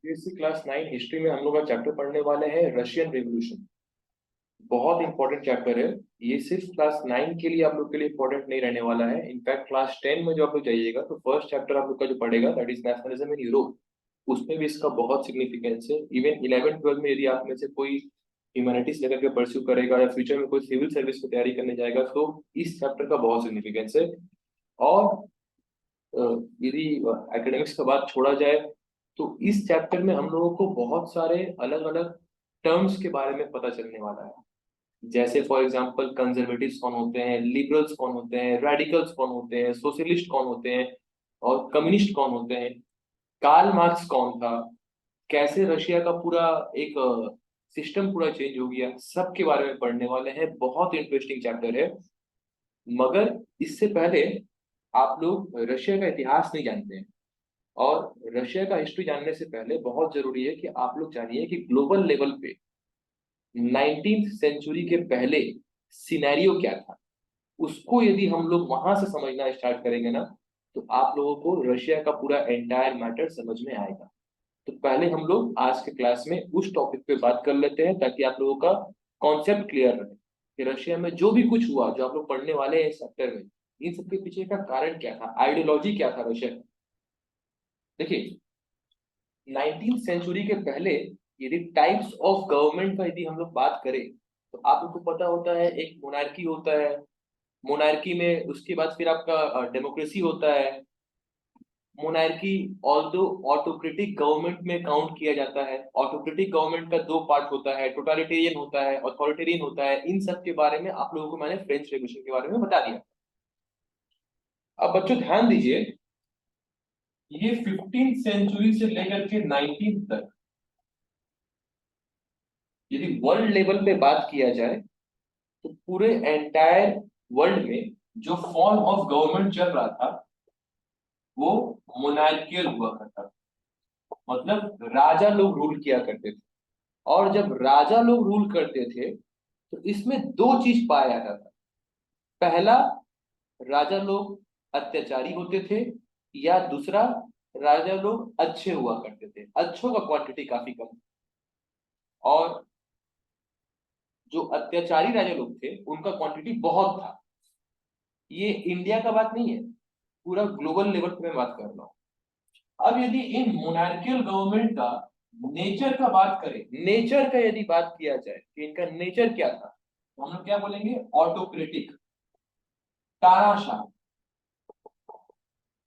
BSc class 9 history में हम लोग का चैप्टर पढ़ने वाले हैं रशियन रेवोल्यूशन। बहुत इंपॉर्टेंट चैप्टर है। ये सिर्फ क्लास 9 के लिए आप लोग के लिए इंपॉर्टेंट नहीं रहने वाला है। इनफैक्ट क्लास 10 में जो आप लोग जाइएगा तो फर्स्ट चैप्टर आप लोग का जो पढ़ेगा that is nationalism in Europe, उसमें भी इसका बहुत सिग्निफिकेंस है। इवन 11 12 में यदि आप में से कोई ह्यूमैनिटीज लेकर के परस्यू करेगा या फ्यूचर में कोई सिविल सर्विस की तैयारी करने जाएगा तो इस चैप्टर का बहुत सिग्निफिकेंस है। और यदि एकेडमिक्स का बात छोड़ा जाए तो इस चैप्टर में हम लोगों को बहुत सारे अलग अलग टर्म्स के बारे में पता चलने वाला है। जैसे फॉर एग्जांपल कंजर्वेटिव्स कौन होते हैं, लिबरल्स कौन होते हैं, रेडिकल्स कौन होते हैं, सोशलिस्ट कौन होते हैं और कम्युनिस्ट कौन होते हैं, कार्ल मार्क्स कौन था, कैसे रशिया का पूरा एक सिस्टम पूरा चेंज हो गया, सब के बारे में पढ़ने वाले हैं। बहुत इंटरेस्टिंग चैप्टर है। मगर इससे पहले आप लोग रशिया का इतिहास नहीं जानते हैं, और रशिया का हिस्ट्री जानने से पहले बहुत जरूरी है कि आप लोग जानिए कि ग्लोबल लेवल पे 19th सेंचुरी के पहले सिनेरियो क्या था। उसको यदि हम लोग वहां से समझना स्टार्ट करेंगे ना तो आप लोगों को रशिया का पूरा एंटायर मैटर समझ में आएगा। तो पहले हम लोग आज के क्लास में उस टॉपिक पे बात कर लेते हैं ताकि आप लोगों का कॉन्सेप्ट क्लियर रहे कि रशिया में जो भी कुछ हुआ, जो आप लोग पढ़ने वाले हैं इस चैप्टर में, इन सबके पीछे का कारण क्या था, आइडियोलॉजी क्या था रशिया का। देखिए, 19th सेंचुरी के पहले यदि टाइप्स ऑफ गवर्नमेंट का यदि हम लोग बात करें तो आप लोग को पता होता है एक मोनार्की होता है। मोनार्की में उसके बाद फिर आपका डेमोक्रेसी होता है। मोनार्की ऑल्दो ऑटोक्रेटिक गवर्नमेंट में काउंट किया जाता है। ऑटोक्रेटिक गवर्नमेंट का दो पार्ट होता है, टोटलिटेरियन होता है, अथॉरिटेरियन होता है। इन सब के बारे में आप लोगों को मैंने फ्रेंच रेवोल्यूशन के बारे में बता दिया। अब बच्चों ध्यान दीजिए, ये 15th सेंचुरी से लेकर के 19th तक यदि वर्ल्ड लेवल पे बात किया जाए तो पूरे एंटायर वर्ल्ड में जो फॉर्म ऑफ गवर्नमेंट चल रहा था वो मोनार्कियल हुआ करता था। मतलब राजा लोग रूल किया करते थे। और जब राजा लोग रूल करते थे तो इसमें दो चीज पाया जाता था। पहला, राजा लोग अत्याचारी होते थे, या दूसरा, राजा लोग अच्छे हुआ करते थे। अच्छों का क्वांटिटी काफी कम। और जो अत्याचारी राजा लोग थे उनका क्वांटिटी बहुत था। ये इंडिया का बात नहीं है, पूरा ग्लोबल लेवल पे मैं बात कर रहा हूँ। अब यदि इन मोनार्कियल गवर्नमेंट का नेचर का बात करें, नेचर का यदि बात किया जाए कि इनका नेचर क्या था, तो हम लोग क्या बोलेंगे, ऑटोक्रेटिक, तानाशाह।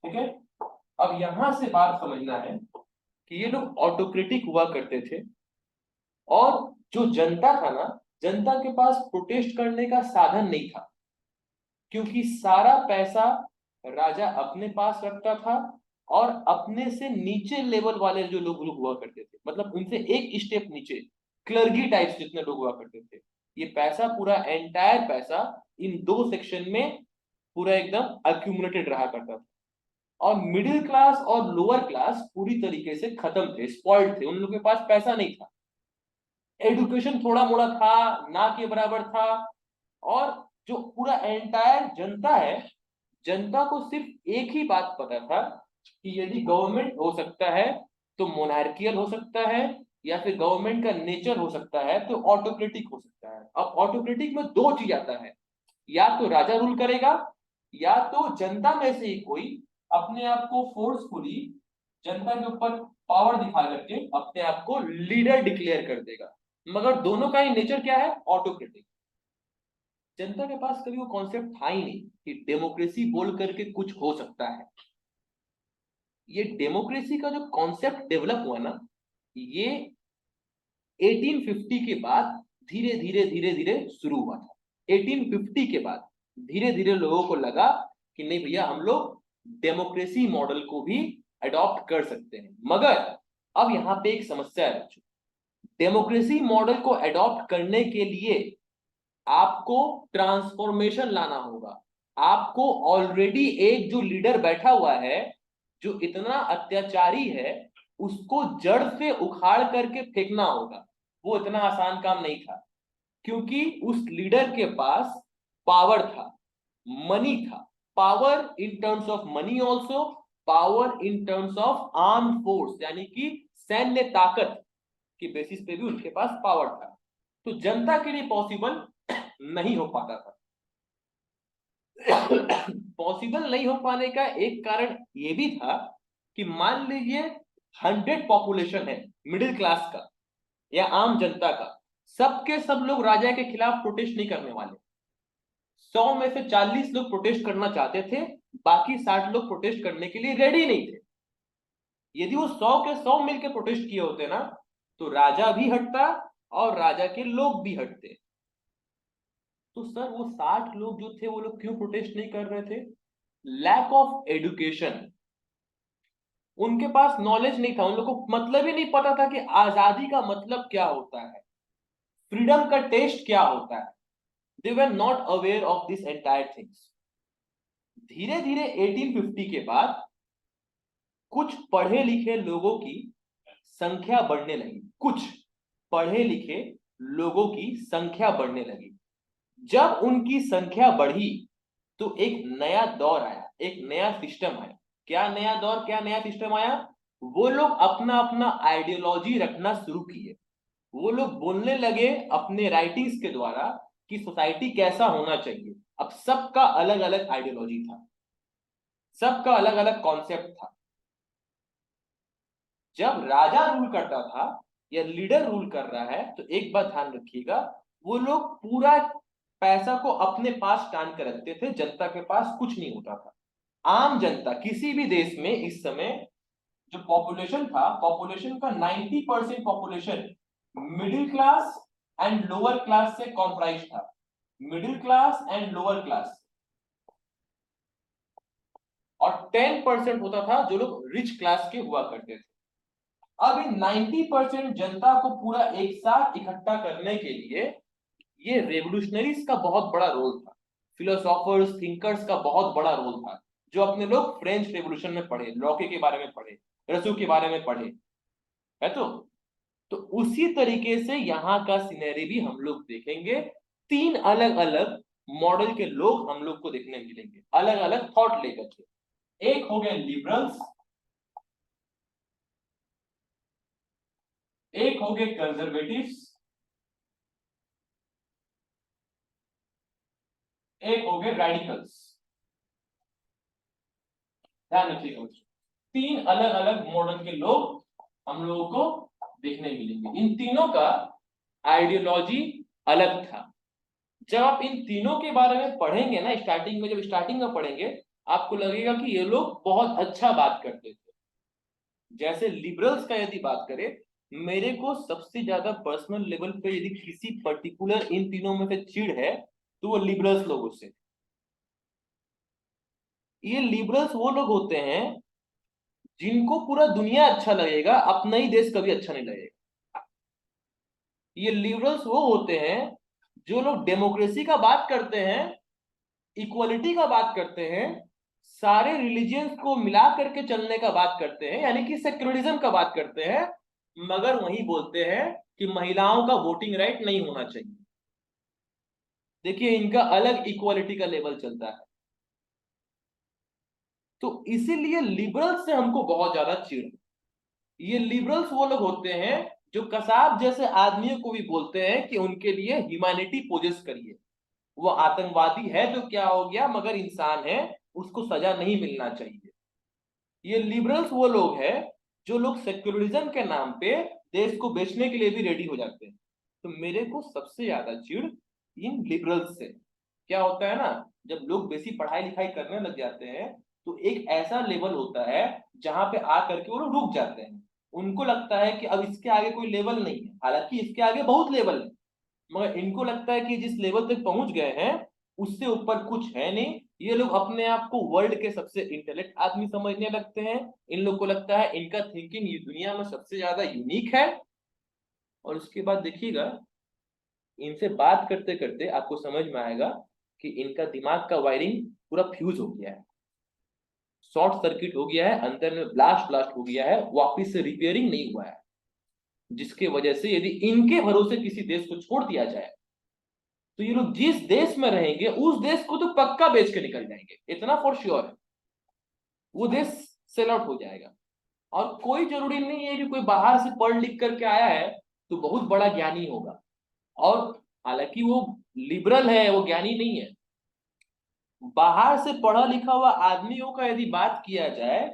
ठीक है। अब यहां से बात समझना है कि ये लोग ऑटोक्रेटिक हुआ करते थे। और जो जनता था ना, जनता के पास प्रोटेस्ट करने का साधन नहीं था, क्योंकि सारा पैसा राजा अपने पास रखता था। और अपने से नीचे लेवल वाले जो लोग हुआ करते थे, मतलब उनसे एक स्टेप नीचे, क्लर्गी टाइप्स जितने लोग हुआ करते थे, ये पैसा पूरा एंटायर पैसा इन दो सेक्शन में पूरा एकदम अक्यूमुलेटेड रहा करता था। और मिडिल क्लास और लोअर क्लास पूरी तरीके से खत्म थे, स्पॉइल्ड थे, उन लोगों के पास पैसा नहीं था। एडुकेशन थोड़ा मोड़ा था, ना के बराबर था। और जो पूरा एंटायर जनता है, जनता को सिर्फ एक ही बात पता था कि यदि गवर्नमेंट हो सकता है तो मोनार्कियल हो सकता है, या फिर गवर्नमेंट का नेचर हो सकता है तो ऑटोक्रेटिक हो सकता है। अब ऑटोक्रेटिक में दो चीज आता है, या तो राजा रूल करेगा, या तो जनता में से ही कोई अपने आप को फोर्सफुली जनता के ऊपर पावर दिखा करके अपने आप को लीडर डिक्लेयर कर देगा। मगर दोनों का ही नेचर क्या है, ऑटोक्रेटिक। जनता के पास कभी वो कॉन्सेप्ट था ही नहीं कि डेमोक्रेसी बोल करके कुछ हो सकता है। ये डेमोक्रेसी का जो कॉन्सेप्ट डेवलप हुआ ना, ये 1850 के बाद धीरे धीरे धीरे धीरे शुरू हुआ था। 1850 के बाद धीरे धीरे लोगों को लगा कि नहीं भैया, हम लोग डेमोक्रेसी मॉडल को भी अडॉप्ट कर सकते हैं। मगर अब यहाँ पे एक समस्या है बच्चों। डेमोक्रेसी मॉडल को अडॉप्ट करने के लिए आपको ट्रांसफॉर्मेशन लाना होगा। आपको ऑलरेडी एक जो लीडर बैठा हुआ है, जो इतना अत्याचारी है, उसको जड़ से उखाड़ करके फेंकना होगा। वो इतना आसान काम नहीं था, क्योंकि उस लीडर के पास पावर था, मनी था। Power in terms of money also, power in terms of arm force, यानी कि सैन्य ताकत की बेसिस पे भी उनके पास पावर था, तो जनता के लिए पॉसिबल नहीं हो पाता था। पॉसिबल नहीं हो पाने का एक कारण ये भी था कि मान लीजिए 100 पॉपुलेशन है मिडिल क्लास का या आम जनता का, सबके सब लोग राजा के खिलाफ प्रोटेस्ट नहीं करने वाले। 100 में से 40 लोग प्रोटेस्ट करना चाहते थे, बाकी 60 लोग प्रोटेस्ट करने के लिए रेडी नहीं थे। यदि वो 100 के 100 मिलकर प्रोटेस्ट किए होते ना, तो राजा भी हटता और राजा के लोग भी हटते। तो सर वो 60 लोग जो थे वो लोग क्यों प्रोटेस्ट नहीं कर रहे थे? Lack of education. उनके पास नॉलेज नहीं था, उन लोगों को मतलब ही नहीं पता था कि आजादी का मतलब क्या होता है, फ्रीडम का टेस्ट क्या होता है। They were not aware of this entire things. धीरे धीरे 1850 के बाद कुछ पढ़े लिखे लोगों की संख्या बढ़ने लगी, कुछ पढ़े लिखे लोगों की संख्या बढ़ने लगी। जब उनकी संख्या बढ़ी तो एक नया दौर आया, एक नया सिस्टम आया। क्या नया दौर, क्या नया सिस्टम आया? वो लोग अपना अपना आइडियोलॉजी रखना शुरू किए। वो लोग बोलने लगे अपने राइटिंग्स के द्वारा कि सोसाइटी कैसा होना चाहिए। अब सबका अलग अलग आइडियोलॉजी था, सबका अलग अलग कॉन्सेप्ट था। जब राजा रूल करता था या लीडर रूल कर रहा है, तो एक बात ध्यान रखिएगा, वो लोग पूरा पैसा को अपने पास टान कर रखते थे, जनता के पास कुछ नहीं होता था। आम जनता किसी भी देश में इस समय जो पॉपुलेशन था, पॉपुलेशन का 90% population middle class and lower class से कॉम्प्राइज था। Middle class and lower class, और 10% होता था जो लोग रिच क्लास के हुआ करते थे। अब इन 90% जनता को पूरा एक साथ इकट्ठा करने के लिए ये रेवोल्यूशनरीज का बहुत बड़ा रोल था, फिलोसोफर्स थिंकर्स का बहुत बड़ा रोल था, जो अपने लोग फ्रेंच रेवोल्यूशन में पढ़े, लॉके के बारे में पढ़े, रसू के बारे में पढ़े, है तो उसी तरीके से यहाँ का सिनेरी भी हम लोग देखेंगे। 3 अलग अलग मॉडल के लोग हम लोग को देखने मिलेंगे, अलग अलग थॉट लेकर के। एक हो गए लिबरल्स, एक हो गए कंजर्वेटिव्स, एक हो गए रेडिकल्स। ध्यान रखिएगा, 3 अलग अलग मॉडल के लोग हम लोगों को देखने मिलेंगे। इन तीनों का आइडियोलॉजी अलग था। जब आप इन तीनों के बारे में पढ़ेंगे ना, स्टार्टिंग में, जब स्टार्टिंग में पढ़ेंगे, आपको लगेगा कि ये लोग बहुत अच्छा बात करते थे। जैसे लिबरल्स का यदि बात करें, मेरे को सबसे ज्यादा पर्सनल लेवल पे यदि किसी पर्टिकुलर इन तीनों में से चिढ़ है, तो वो लिबरल्स लोगों से। ये लिबरल्स वो लोग होते हैं जिनको पूरा दुनिया अच्छा लगेगा, अपना ही देश कभी अच्छा नहीं लगेगा। ये लिबरल्स वो होते हैं जो लोग डेमोक्रेसी का बात करते हैं, इक्वलिटी का बात करते हैं, सारे रिलीजियंस को मिला करके चलने का बात करते हैं, यानी कि सेक्युलरिज्म का बात करते हैं, मगर वही बोलते हैं कि महिलाओं का वोटिंग राइट नहीं होना चाहिए। देखिए इनका अलग इक्वालिटी का लेवल चलता है। तो इसीलिए लिबरल्स से हमको बहुत ज्यादा चिढ़ है। ये लिबरल्स वो लोग होते हैं जो कसाब जैसे आदमियों को भी बोलते हैं कि उनके लिए ह्यूमैनिटी पोजेस करिए। वो आतंकवादी है तो क्या हो गया, मगर इंसान है, उसको सजा नहीं मिलना चाहिए। ये लिबरल्स वो लोग हैं जो लोग सेक्युलरिज्म के नाम पे देश को बेचने के लिए भी रेडी हो जाते हैं। तो मेरे को सबसे ज्यादा चिढ़ इन लिबरल्स से। क्या होता है ना, जब लोग बेसी पढ़ाई लिखाई करने लग जाते हैं, तो एक ऐसा लेवल होता है जहां पे आ करके वो लोग रुक जाते हैं। उनको लगता है कि अब इसके आगे कोई लेवल नहीं है, हालांकि इसके आगे बहुत लेवल है, मगर इनको लगता है कि जिस लेवल तक पहुंच गए हैं उससे ऊपर कुछ है नहीं। ये लोग अपने आप को वर्ल्ड के सबसे इंटेलेक्ट आदमी समझने लगते हैं। इन लोग को लगता है इनका थिंकिंग ये दुनिया में सबसे ज्यादा यूनिक है। और उसके बाद देखिएगा, इनसे बात करते करते आपको समझ में आएगा कि इनका दिमाग का वायरिंग पूरा फ्यूज हो गया है, शॉर्ट सर्किट हो गया है, अंदर में ब्लास्ट ब्लास्ट हो गया है, वापिस से रिपेयरिंग नहीं हुआ है। जिसके वजह से यदि इनके भरोसे किसी देश को छोड़ दिया जाए, तो ये लोग जिस देश में रहेंगे उस देश को तो पक्का बेच के निकल जाएंगे, इतना फॉर श्योर है। वो देश सेल आउट हो जाएगा। और कोई जरूरी नहीं है कि कोई बाहर से पढ़ लिख करके आया है तो बहुत बड़ा ज्ञानी होगा। और हालांकि वो लिबरल है, वो ज्ञानी नहीं है। बाहर से पढ़ा लिखा हुआ आदमियों का यदि बात किया जाए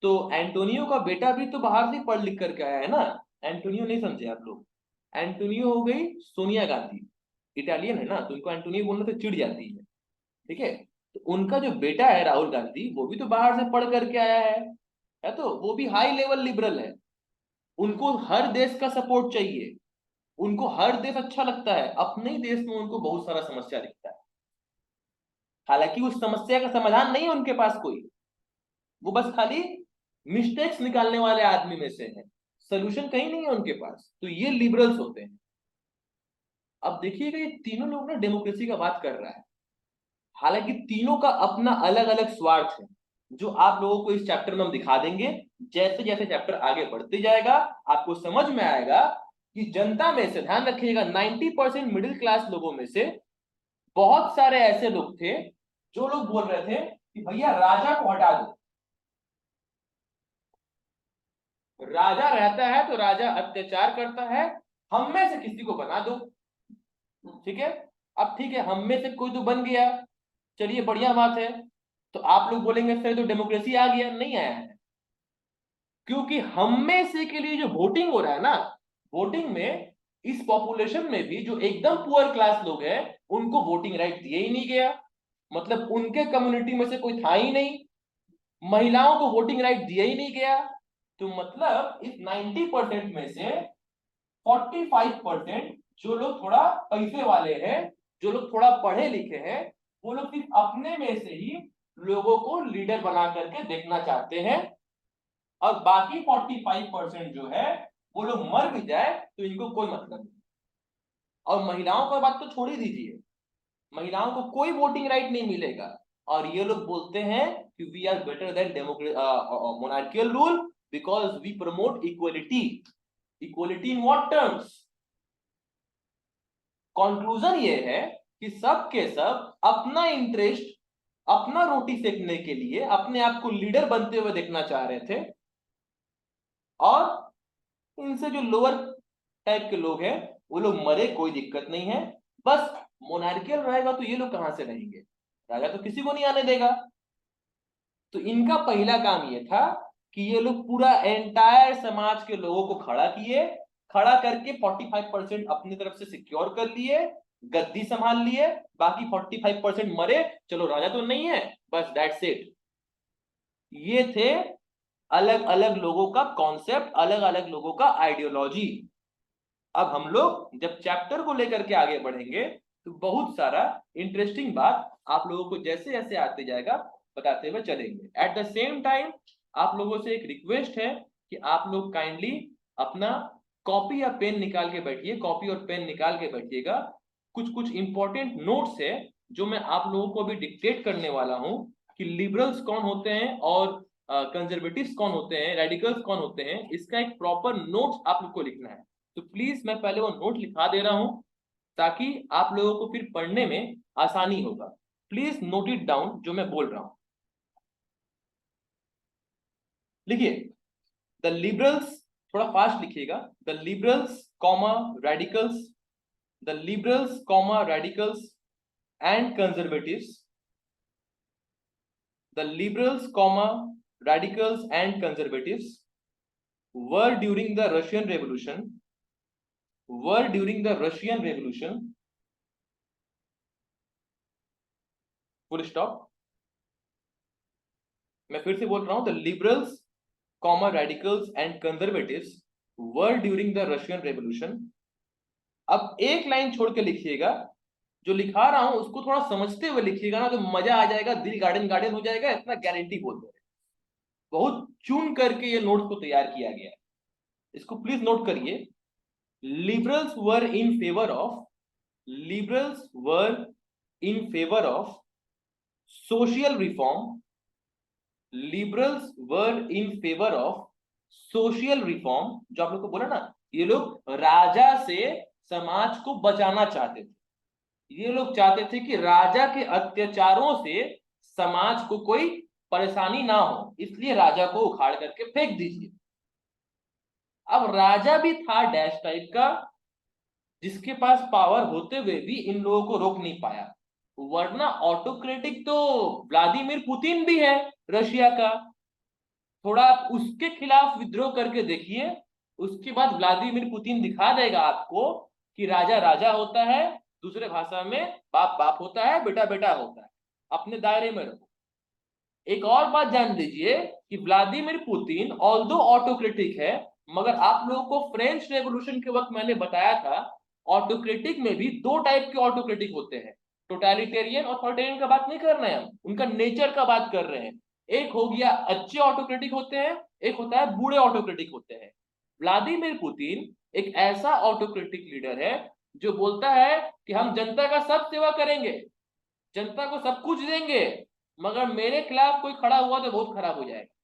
तो एंटोनियो का बेटा भी तो बाहर से पढ़ लिख करके आया है ना। एंटोनियो नहीं समझे आप लोग? एंटोनियो हो गई सोनिया गांधी, इटालियन है ना, तो उनको एंटोनियो बोलने से चिढ़ जाती है। ठीक है, तो उनका जो बेटा है राहुल गांधी, वो भी तो बाहर से पढ़ करके आया है तो वो भी हाई लेवल लिबरल है। उनको हर देश का सपोर्ट चाहिए, उनको हर देश अच्छा लगता है, अपने ही देश में उनको बहुत सारा समस्या दिखता है। हालांकि उस समस्या का समाधान नहीं है उनके पास कोई, वो बस खाली मिस्टेक्स निकालने वाले आदमी में से है, सोल्यूशन कहीं नहीं है उनके पास। तो ये लिबरल्स होते हैं। अब देखिएगा ये तीनों लोग ना डेमोक्रेसी का बात कर रहा है, हालांकि तीनों का अपना अलग अलग स्वार्थ है, जो आप लोगों को इस चैप्टर में हम दिखा देंगे। जैसे जैसे चैप्टर आगे बढ़ते जाएगा आपको समझ में आएगा कि जनता में से, ध्यान रखिएगा, 90% मिडिल क्लास लोगों में से बहुत सारे ऐसे लोग थे जो लोग बोल रहे थे कि भैया राजा को हटा दो, राजा रहता है तो राजा अत्याचार करता है, हम में से किसी को बना दो। ठीक है, अब ठीक है, हम में से कोई तो बन गया, चलिए बढ़िया बात है। तो आप लोग बोलेंगे सर तो डेमोक्रेसी आ गया, नहीं आया है। क्योंकि हम में से के लिए जो वोटिंग हो रहा है ना, वोटिंग में इस पॉपुलेशन में भी जो एकदम पुअर क्लास लोग हैं उनको वोटिंग राइट दिए ही नहीं गया, मतलब उनके कम्युनिटी में से कोई था ही नहीं। महिलाओं को वोटिंग राइट दिया ही नहीं गया। तो मतलब इस 90% में से 45% जो लोग थोड़ा पैसे वाले हैं, जो लोग थोड़ा पढ़े लिखे हैं, वो लोग सिर्फ अपने में से ही लोगों को लीडर बना करके देखना चाहते हैं। और बाकी 45% जो है वो लोग मर भी जाए तो इनको कोई मतलब नहीं। और महिलाओं का बात तो छोड़ ही दीजिए, महिलाओं को कोई वोटिंग राइट नहीं मिलेगा। और ये लोग बोलते हैं कि we are better than monarchial rule because we promote equality. Equality in what terms? Conclusion ये है कि सब के सब अपना इंटरेस्ट, अपना रोटी सेकने के लिए अपने आप को लीडर बनते हुए देखना चाह रहे थे। और इनसे जो लोअर टाइप के लोग हैं वो लोग मरे कोई दिक्कत नहीं है, बस मोनार्कियल रहेगा तो ये लोग कहां से रहेंगे, राजा तो किसी को नहीं आने देगा। तो इनका पहला काम ये था कि ये लोग पूरा एंटायर समाज के लोगों को खड़ा किए, खड़ा करके 45% अपनी तरफ से सिक्योर कर लिए, गद्दी संभाल लिए, बाकी 45% मरे, चलो राजा तो नहीं है, बस दैट्स इट। ये थे अलग अलग लोगों का कॉन्सेप्ट, अलग अलग लोगों का आइडियोलॉजी। अब हम लोग जब चैप्टर को लेकर के आगे बढ़ेंगे तो बहुत सारा इंटरेस्टिंग बात आप लोगों को जैसे जैसे आते जाएगा बताते हुए चलेंगे। एट द सेम टाइम आप लोगों से एक रिक्वेस्ट है कि आप लोग काइंडली अपना कॉपी या पेन निकाल के बैठिए, कॉपी और पेन निकाल के बैठिएगा। कुछ कुछ इंपॉर्टेंट नोट्स है जो मैं आप लोगों को अभी डिक्टेट करने वाला हूं कि लिबरल्स कौन होते हैं और कंजर्वेटिव्स कौन होते हैं, रेडिकल्स कौन होते हैं, इसका एक प्रॉपर नोट्स आप लोग को लिखना है। तो प्लीज मैं पहले वो नोट लिखा दे रहा हूं ताकि आप लोगों को फिर पढ़ने में आसानी होगा। प्लीज नोट इट डाउन जो मैं बोल रहा हूं। लिखिए, द लिबरल्स, थोड़ा फास्ट लिखिएगा, the liberals comma radicals, the liberals comma radicals and conservatives, the liberals comma radicals and conservatives were during the Russian Revolution, were during the Russian Revolution, full stop। मैं फिर से बोल रहा हूं, the liberals comma radicals and conservatives were during the Russian revolution. अब एक line छोड़ के लिखिएगा, जो लिखा रहा हूं उसको थोड़ा समझते हुए लिखिएगा ना तो मजा आ जाएगा, दिल गार्डन गार्डन हो जाएगा, इतना गारंटी बोल दो। बहुत चुन करके ये नोट्स को तैयार किया गया है, इसको प्लीज नोट करिए। Liberals were in favour of, liberals were in favour of social reform, liberals were in favour of social reform. जो आप लोग को बोला ना, ये लोग राजा से समाज को बचाना चाहते थे, ये लोग चाहते थे कि राजा के अत्याचारों से समाज को कोई परेशानी ना हो, इसलिए राजा को उखाड़ करके फेंक दीजिए। अब राजा भी था डैश टाइप का, जिसके पास पावर होते हुए भी इन लोगों को रोक नहीं पाया। वरना ऑटोक्रेटिक तो व्लादिमीर पुतिन भी है रशिया का। थोड़ा आप उसके खिलाफ विद्रोह करके देखिए, उसके बाद व्लादिमीर पुतिन दिखा देगा आपको कि राजा राजा होता है, दूसरे भाषा में बाप बाप होता है, बेटा बेटा होता है। अपने दायरे में रहो। एक और बात जान लीजिए कि व्लादिमीर पुतिन ऑल्दो ऑटोक्रेटिक है, मगर आप लोगों को फ्रेंच रेवोल्यूशन के वक्त मैंने बताया था, ऑटोक्रेटिक में भी दो टाइप के ऑटोक्रेटिक होते हैं। टोटलिटेरियन और अथॉरिटेरियन का बात नहीं कर रहे हैं हम, उनका नेचर का बात कर रहे हैं। एक हो गया अच्छे ऑटोक्रेटिक होते हैं, एक होता है बुरे ऑटोक्रेटिक होते हैं। व्लादिमीर पुतिन एक ऐसा ऑटोक्रेटिक लीडर है जो बोलता है कि हम जनता का सब सेवा करेंगे, जनता को सब कुछ देंगे, मगर मेरे खिलाफ कोई खड़ा हुआ तो बहुत खराब हो जाएगा।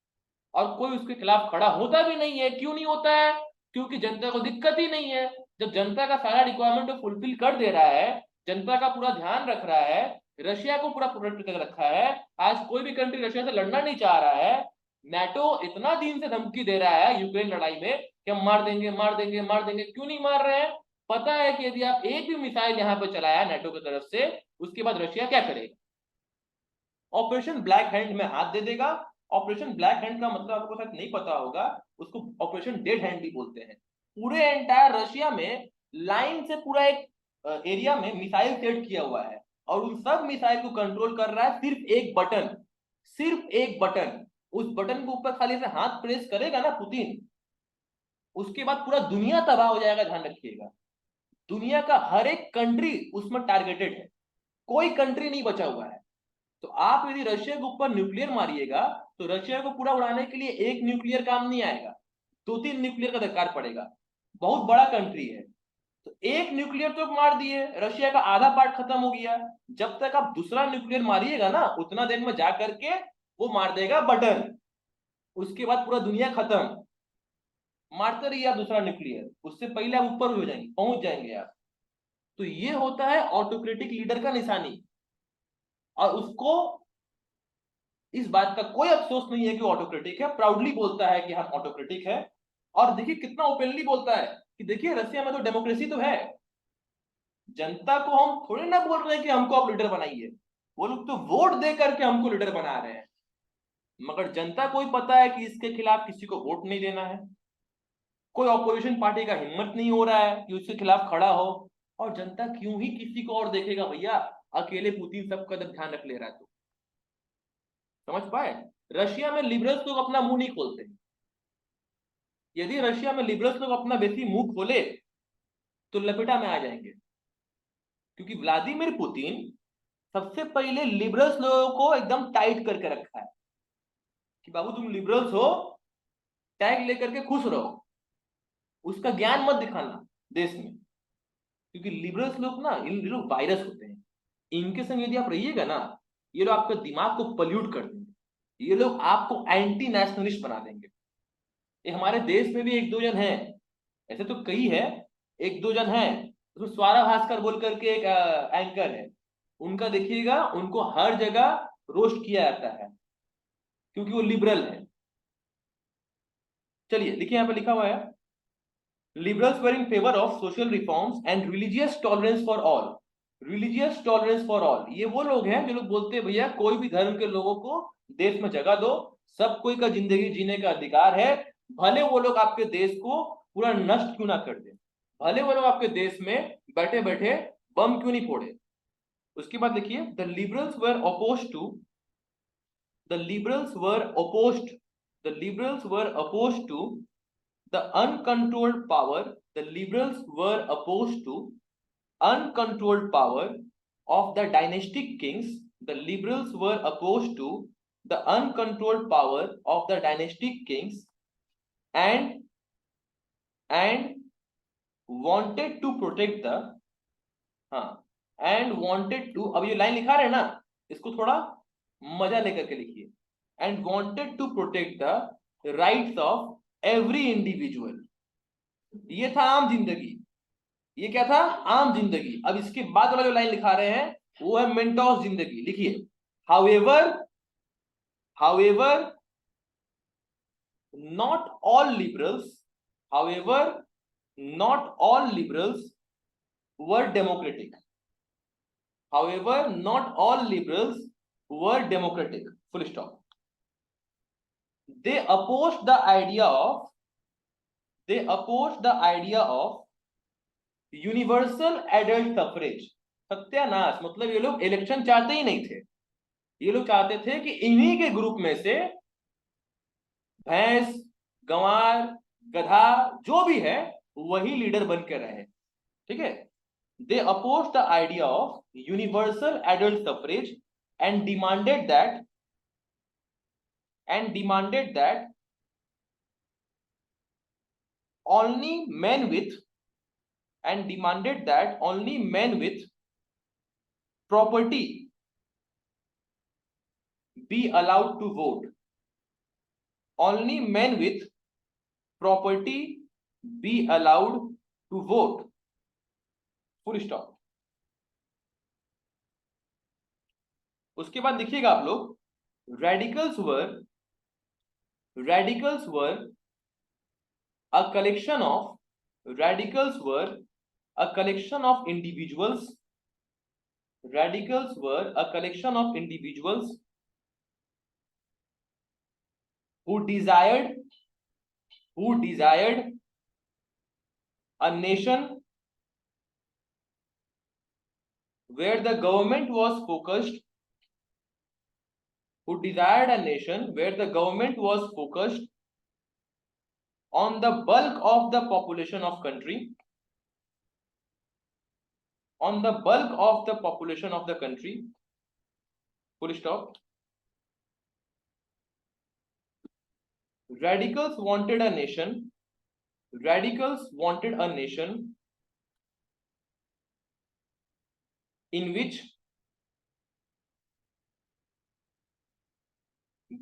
और कोई उसके खिलाफ खड़ा होता भी नहीं है। क्यों नहीं होता है? क्योंकि जनता को दिक्कत ही नहीं है। जब जनता का सारा रिक्वायरमेंट फुलफिल कर दे रहा है, जनता का पूरा ध्यान रख रहा है, रशिया को पूरा प्रोटेक्ट कर रखा है, आज कोई भी कंट्री रशिया से लड़ना नहीं चाह रहा है। नेटो इतना दिन से धमकी दे रहा है यूक्रेन लड़ाई में कि हम मार देंगे मार देंगे मार देंगे, क्यों नहीं मार रहे हैं? पता है कि यदि आप एक भी मिसाइल यहाँ पर चलाया नेटो की तरफ से, उसके बाद रशिया क्या करेगा? ऑपरेशन ब्लैक हैंड में हाथ दे देगा। ऑपरेशन ब्लैक हैंड का मतलब आपको शायद नहीं पता होगा, उसको ऑपरेशन डेड हैंड भी बोलते हैं। पूरे एंटायर रशिया में लाइन से पूरा एक एरिया में मिसाइल सेट किया हुआ है, और उन सब मिसाइल को कंट्रोल कर रहा है सिर्फ एक बटन, सिर्फ एक बटन। उस बटन के ऊपर खाली से हाथ प्रेस करेगा ना पुतिन, उसके बाद पूरा दुनिया तबाह हो जाएगा। ध्यान रखिएगा, दुनिया का हर एक कंट्री उसमें टारगेटेड है, कोई कंट्री नहीं बचा हुआ है। तो आप यदि रशिया के ऊपर न्यूक्लियर मारिएगा, तो रशिया को पूरा उड़ाने के लिए एक न्यूक्लियर काम नहीं आएगा, दो तीन न्यूक्लियर का दरकार पड़ेगा। बहुत बड़ा कंट्री है, तो एक न्यूक्लियर तो मार दिए, रशिया का आधा पार्ट खत्म हो गया। जब तक आप दूसरा न्यूक्लियर मारिएगा ना, उतना देर में जा करके वो मार देगा बटन, उसके बाद पूरा दुनिया खत्म। मारते रहिए आप दूसरा न्यूक्लियर, उससे पहले आप ऊपर हो जाएंगे, पहुंच जाएंगे आप। तो ये होता है ऑटोक्रेटिक लीडर का निशानी, और उसको इस बात का कोई अफसोस नहीं है कि ऑटोक्रेटिक है, प्राउडली बोलता है कि हम ऑटोक्रेटिक है। और देखिए कितना ओपनली बोलता है कि देखिए रशिया में तो डेमोक्रेसी तो है, जनता को हम थोड़ी ना बोल रहे हैं कि हमको आप लीडर बनाइए, वो लोग तो वोट दे करके हमको लीडर बना रहे हैं। मगर जनता को ही पता है कि इसके खिलाफ किसी को वोट नहीं देना है, कोई ऑपोजिशन पार्टी का हिम्मत नहीं हो रहा है कि उसके खिलाफ खड़ा हो। और जनता क्यों ही किसी को और देखेगा भैया, अकेले पुतिन सबका ध्यान रख ले रहा है। तो समझ पाए, रशिया में लिबरल्स लोग अपना मुंह नहीं खोलते। यदि रशिया में लिबरल्स लोग अपना बेसी मुंह खोले तो लपेटा में आ जाएंगे, क्योंकि व्लादिमीर पुतिन सबसे पहले लिबरल्स लोगों को एकदम टाइट करके रखा है कि बाबू तुम लिबरल्स हो, टैग लेकर के खुश रहो, उसका ज्ञान मत दिखाना देश में। क्योंकि लिबरल्स लोग ना, इन लोग वायरस होते हैं, इनके संग यदि आप रहिएगा ना, ये लोग आपके दिमाग को पल्यूट कर देंगे, ये लोग आपको एंटी नेशनलिस्ट बना देंगे। ये हमारे देश में भी एक दो जन हैं, ऐसे तो कई है, एक दो जन हैं। उसमें स्वारा भास्कर बोल करके एक एंकर है, उनका देखिएगा, उनको हर जगह रोस्ट किया जाता है क्योंकि वो लिबरल है। चलिए देखिए यहाँ पे लिखा हुआ है, liberals were in favor of social reforms and religious tolerance for all। Religious tolerance for all, ये वो लोग हैं जो लोग बोलते हैं भैया कोई भी धर्म के लोगों को देश में जगह दो, सब कोई का जिंदगी जीने का अधिकार है, भले वो लोग आपके देश को पूरा नष्ट क्यों ना कर दे, भले वो लोग आपके देश में बैठे बैठे बम क्यों नहीं फोड़े। उसके बाद देखिए, the liberals were oppose to the liberals were opposed the liberals were opposed to the uncontrolled power the liberals were opposed to uncontrolled power of the dynastic kings the liberals were opposed to the uncontrolled power of the dynastic kings and and wanted to protect the हाँ and wanted to, अब ये line लिखा रहे हैं ना, इसको थोड़ा मजा लेकर के लिखिए, and wanted to protect the rights of every individual। ये था आम जिंदगी, ये क्या था? आम जिंदगी। अब इसके बाद वाला जो लाइन लिखा रहे हैं वो है मेंटोस जिंदगी। लिखिए, however However, not all liberals, however, not all liberals were democratic. However, not all liberals were democratic. Full stop. They opposed the idea of universal adult suffrage. सत्यानाश, मतलब ये लोग इलेक्शन चाहते ही नहीं थे. ये लोग चाहते थे कि इन्हीं के ग्रुप में से भैंस, गंवार, गधा जो भी है वही लीडर बन के रहे. ठीक है. They opposed the idea of universal adult suffrage and demanded that only men with property be allowed to vote. Only men with property be allowed to vote. Full stop. उसके बाद देखिएगा आप लोग, radicals were a collection of individuals. Radicals were a collection of individuals who desired a nation where the government was focused on the bulk of the population of country, full stop. Radicals wanted a nation in which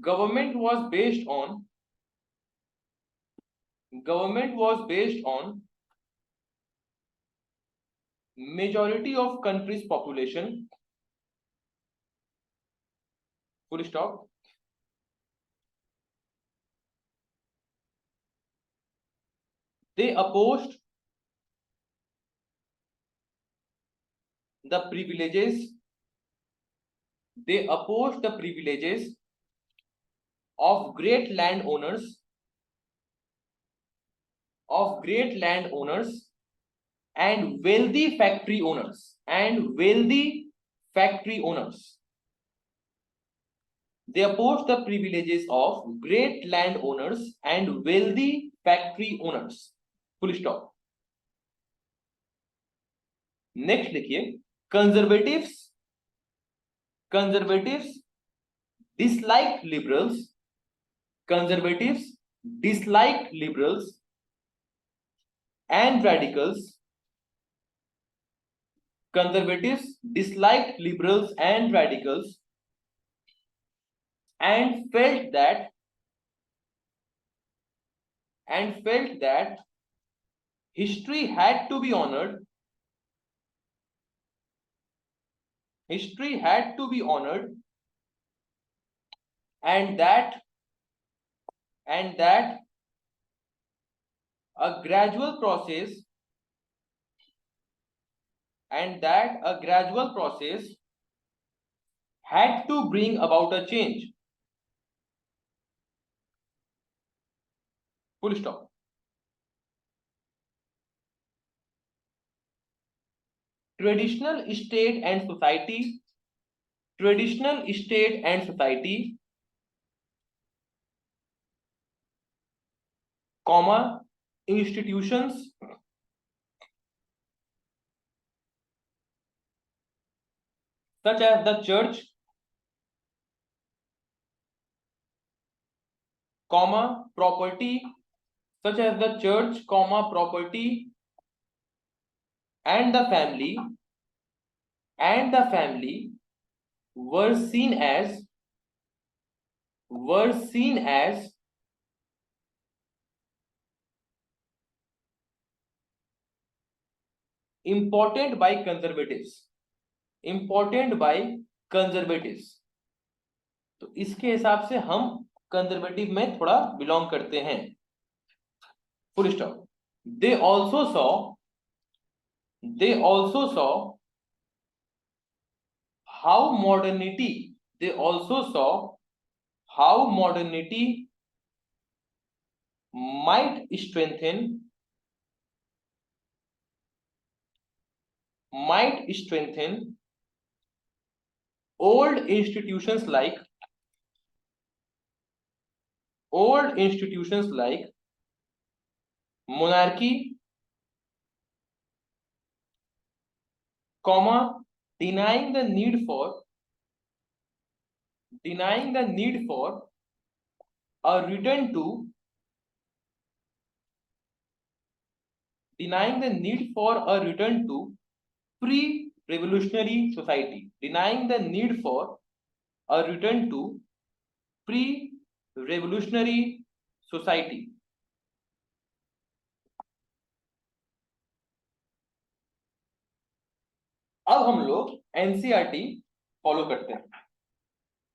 government was based on majority of country's population, full stop. They opposed the privileges of great landowners and wealthy factory owners. They opposed the privileges of great landowners and wealthy factory owners. Full stop. Next देखिए, conservatives disliked liberals. And radicals. Conservatives disliked liberals and radicals and felt that history had to be honored and that a gradual process had to bring about a change. Full stop. Traditional state and society, comma, institutions such as the church, comma, property such as the church, comma, property and the family were seen as important by conservatives. तो इसके हिसाब से हम conservative में थोड़ा belong करते हैं। Full stop. They also saw they also saw how modernity they also saw how modernity might strengthen old institutions like monarchy, comma, denying the need for a return to denying the need for a return to pre-revolutionary society, denying the need for a return to pre-revolutionary society। अब हम लोग NCERT follow करते हैं।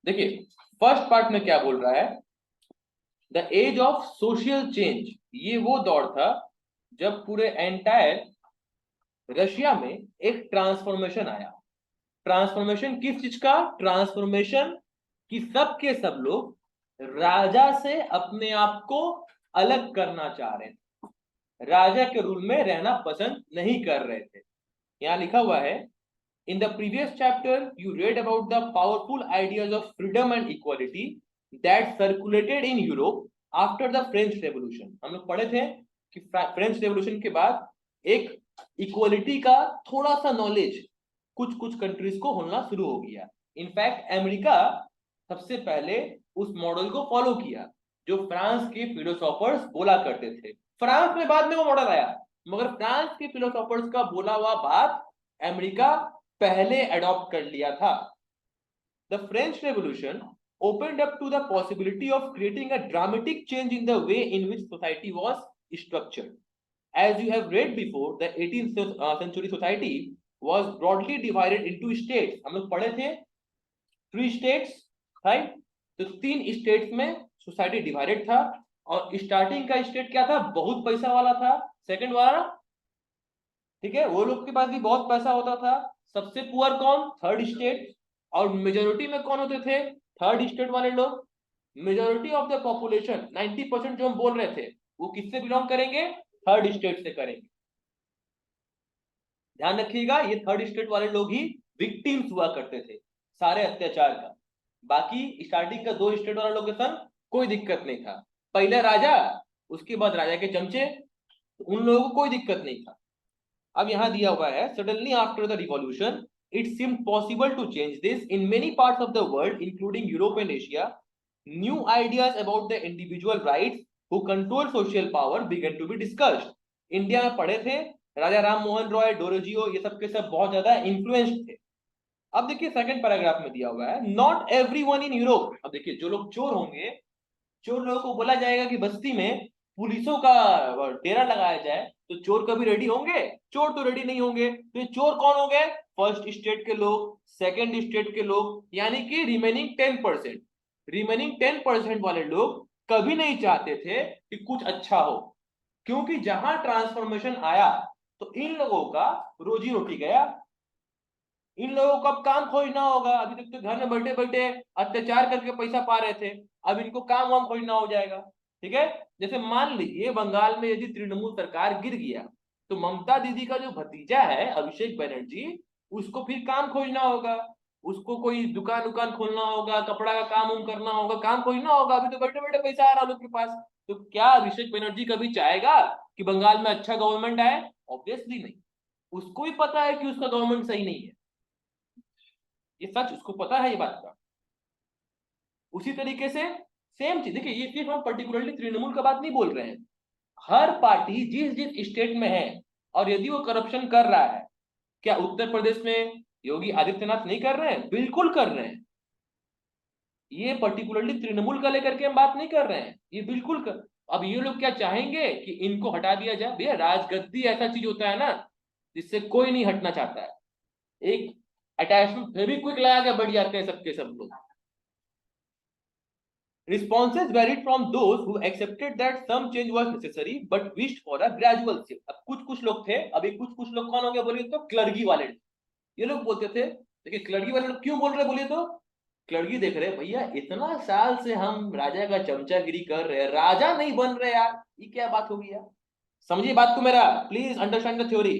देखिए first part में क्या बोल रहा है, the age of social change. ये वो दौर था जब पूरे एंटायर रशिया में एक ट्रांसफॉर्मेशन आया। ट्रांसफॉर्मेशन किस चीज का? ट्रांसफॉर्मेशन कि सब के सब लोग राजा से अपने आप को अलग करना चाह रहे थे, राजा के रूल में रहना पसंद नहीं कर रहे थे। यहां लिखा हुआ है, in the previous chapter you read about the powerful ideas of freedom and equality that circulated in Europe after the French Revolution। हम लोग पढ़े थे कि फ्रेंच रेवोल्यूशन के बाद एक इक्वालिटी का थोड़ा सा नॉलेज कुछ कुछ कंट्रीज को होना शुरू हो गया। इनफैक्ट अमेरिका सबसे पहले उस मॉडल को फॉलो किया जो फ्रांस के फिलोसोफर्स बोला करते थे। फ्रांस में बाद में वो मॉडल आया, मगर फ्रांस के फिलोसोफर्स का बोला हुआ बात अमेरिका पहले अडॉप्ट कर लिया था। The French Revolution opened up to the possibility of creating a dramatic change in the way in which society was structured। As you have read before, the 18th century society was broadly divided into states। हम लोग पढ़े थे 3 states, right? तो 3 states में society divided था, और starting का state क्या था? बहुत पैसा वाला था। सेकंड वाला, ठीक है, वो लोग के पास भी बहुत पैसा होता था। सबसे पुअर कौन? Third state. और मेजोरिटी में कौन होते थे? थर्ड स्टेट वाले लोग। मेजोरिटी ऑफ द पॉपुलेशन 90% जो हम बोल रहे थे वो किससे बिलोंग करेंगे? थर्ड स्टेट से करेंगे। ध्यान रखिएगा, ये थर्ड स्टेट वाले लोग ही विक्टिम्स हुआ करते थे सारे अत्याचार का। बाकी स्टार्टिंग का 2 स्टेट वाला लोग के संग कोई दिक्कत नहीं था। पहले राजा, उसके बाद राजा के चमचे, उन लोगों को कोई दिक्कत नहीं था। अब यहां दिया हुआ है, suddenly after the revolution it seemed possible to change this in many parts of the world including Europe and Asia। New ideas about the individual rights who control social power began to be discussed। India में पढ़े थे राजा राम मोहन रॉय, डोरोजियो, ये सब के सब बहुत ज्यादा influenced थे। अब देखिए सेकंड पैराग्राफ में दिया हुआ है, नॉट एवरीवन इन यूरोप। अब देखिए जो लोग चोर होंगे, चोर लोगों को बोला जाएगा कि बस्ती में पुलिसों का डेरा लगाया जाए, तो चोर कभी रेडी होंगे? चोर तो रेडी नहीं होंगे। तो ये चोर कौन हो गए? फर्स्ट स्टेट के लोग, सेकंड स्टेट के लोग, यानी कि रिमेनिंग 10%। रिमेनिंग 10% वाले लोग कभी नहीं चाहते थे कि कुछ अच्छा हो, क्योंकि जहां ट्रांसफॉर्मेशन आया तो इन लोगों का रोजी रोटी गया। इन लोगों को अब काम खोजना होगा। अभी तक तो घर में बैठे बैठे अत्याचार करके पैसा पा रहे थे, अब इनको काम वाम खोजना हो जाएगा। ठीक है, जैसे मान लीजिए बंगाल में यदि तृणमूल सरकार गिर गया तो ममता दीदी का जो भतीजा है अभिषेक बनर्जी, उसको फिर काम खोजना होगा, उसको कोई दुकान उकान खोलना होगा, कपड़ा का काम उम करना होगा, काम खोजना होगा। अभी तो बैठे बैठे पैसा आ रहा लोग के पास। तो क्या अभिषेक बनर्जी कभी चाहेगा कि बंगाल में अच्छा गवर्नमेंट आए? ऑब्वियसली नहीं। उसको भी पता है कि उसका गवर्नमेंट सही नहीं है, ये सच उसको पता है ये बात का। उसी तरीके से सेम चीज देखिए, ये सिर्फ हम पर्टिकुलरली तृणमूल का बात नहीं बोल रहे हैं, हर पार्टी जिस जिस स्टेट में है और यदि वो करप्शन कर रहा है, क्या उत्तर प्रदेश में योगी आदित्यनाथ नहीं कर रहे हैं? बिल्कुल कर रहे हैं। ये पर्टिकुलरली तृणमूल का लेकर के हम बात नहीं कर रहे हैं, ये बिल्कुल कर। अब ये लोग क्या चाहेंगे कि इनको हटा दिया जाए? भैया राजगद्दी ऐसा चीज होता है ना जिससे कोई नहीं हटना चाहता है। एक अटैचमेंट फेविक्विक लगा के बैठ जाते हैं सबके सब लोग। Responses varied from those who accepted that some change was necessary but wished for a gradual shift. अब कुछ कुछ लोग थे, अभी कुछ कुछ लोग कौन हो गए बोलिए तो क्लर्गी वाले। ये लोग बोलते थे, देखिए क्लर्गी वाले लोग क्यों बोल रहे बोलिए तो, क्लर्गी देख रहे भैया इतना साल से हम राजा का चमचागिरी कर रहे हैं, राजा नहीं बन रहे यार, ये क्या बात होगी यार। समझिए बात को मेरा, please understand the theory.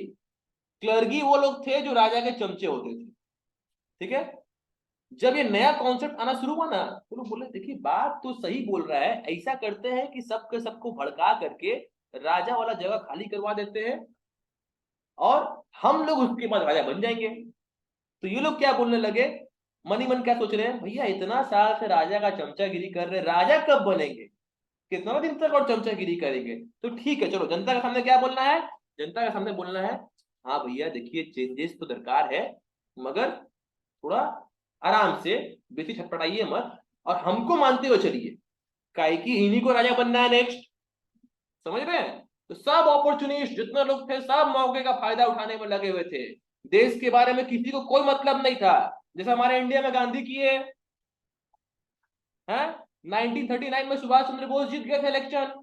Clergy वो लोग थे जो राजा के चमचे होते थे, ठीक है। जब ये नया कॉन्सेप्ट आना शुरू हुआ ना तो लोग बोले देखिए बात तो सही बोल रहा है, ऐसा करते हैं कि सबके सबको भड़का करके राजा वाला जगह खाली करवा देते हैं और हम लोग उसके बाद राजा बन जाएंगे। तो ये लोग क्या बोलने लगे, मन ही मन क्या सोच रहे हैं, भैया इतना साल से राजा का चमचागिरी कर रहे, राजा कब बनेंगे, कितना दिन तक और चमचागिरी करेंगे। तो ठीक है चलो जनता के सामने क्या बोलना है, जनता के सामने बोलना है हाँ भैया देखिए चेंजेस तो दरकार है, मगर थोड़ा आराम से, बेसी छटपटाइए मत और हमको मानते हुए चलिए, काहे कि इन्हीं को राजा बनना है नेक्स्ट। समझ रहे हैं। तो सब अपॉर्चुनिस्ट जितने लोग थे सब मौके का फायदा उठाने में लगे हुए थे, देश के बारे में किसी को कोई मतलब नहीं था। जैसे हमारे इंडिया में गांधी किए हैं, 1939 में सुभाष चंद्र बोस जीत गए थे इलेक्शन।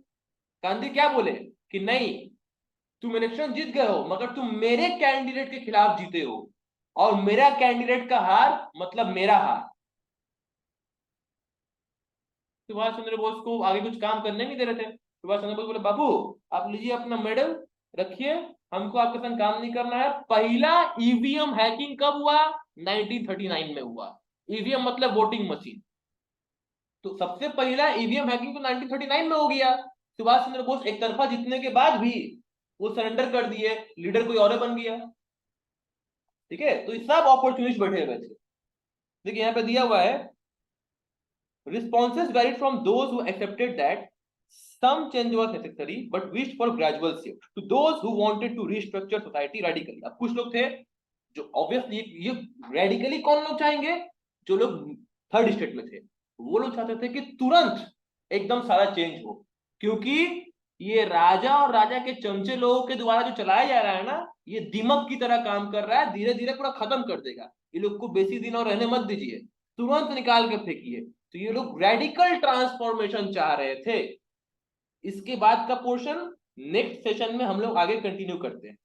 गांधी क्या बोले कि नहीं तुम इलेक्शन जीत गए हो मगर तुम मेरे कैंडिडेट के खिलाफ जीते हो और मेरा कैंडिडेट का हार मतलब मेरा हार। सुभाष चंद्र बोस को आगे कुछ काम करने नहीं दे रहे थे, सुभाष चंद्र बोस बोले बाबू आप लीजिए अपना मेडल रखिए, हमको आपके साथ काम नहीं करना है। पहला ईवीएम हैकिंग कब हुआ, 1939 में हुआ। ईवीएम मतलब वोटिंग मशीन, तो सबसे पहला ईवीएम हैकिंग तो 1939 में हो गया। सुभाष चंद्र बोस एक तरफा जीतने के बाद भी वो सरेंडर कर दिए, लीडर कोई और बन गया, ठीक है। तो ये सब अपॉर्चुनिस्ट बैठे हुए थे। देखिए यहाँ पे दिया हुआ है, responses varied from those who accepted that some change was necessary but wished for gradual shift to those who wanted to restructure society radically। अब कुछ लोग थे जो ऑब्वियसली ये रेडिकली कौन लोग चाहेंगे, जो लोग थर्ड स्टेट में थे, वो लोग चाहते थे कि तुरंत एकदम सारा चेंज हो, क्योंकि ये राजा और राजा के चमचे लोगों के द्वारा जो चलाया जा रहा है ना, ये दिमक की तरह काम कर रहा है, धीरे धीरे पूरा खत्म कर देगा। ये लोग को बेसी दिन और रहने मत दीजिए, तुरंत निकाल के फेंकिए। तो ये लोग रेडिकल ट्रांसफॉर्मेशन चाह रहे थे। इसके बाद का पोर्शन नेक्स्ट सेशन में हम लोग आगे कंटिन्यू करते हैं।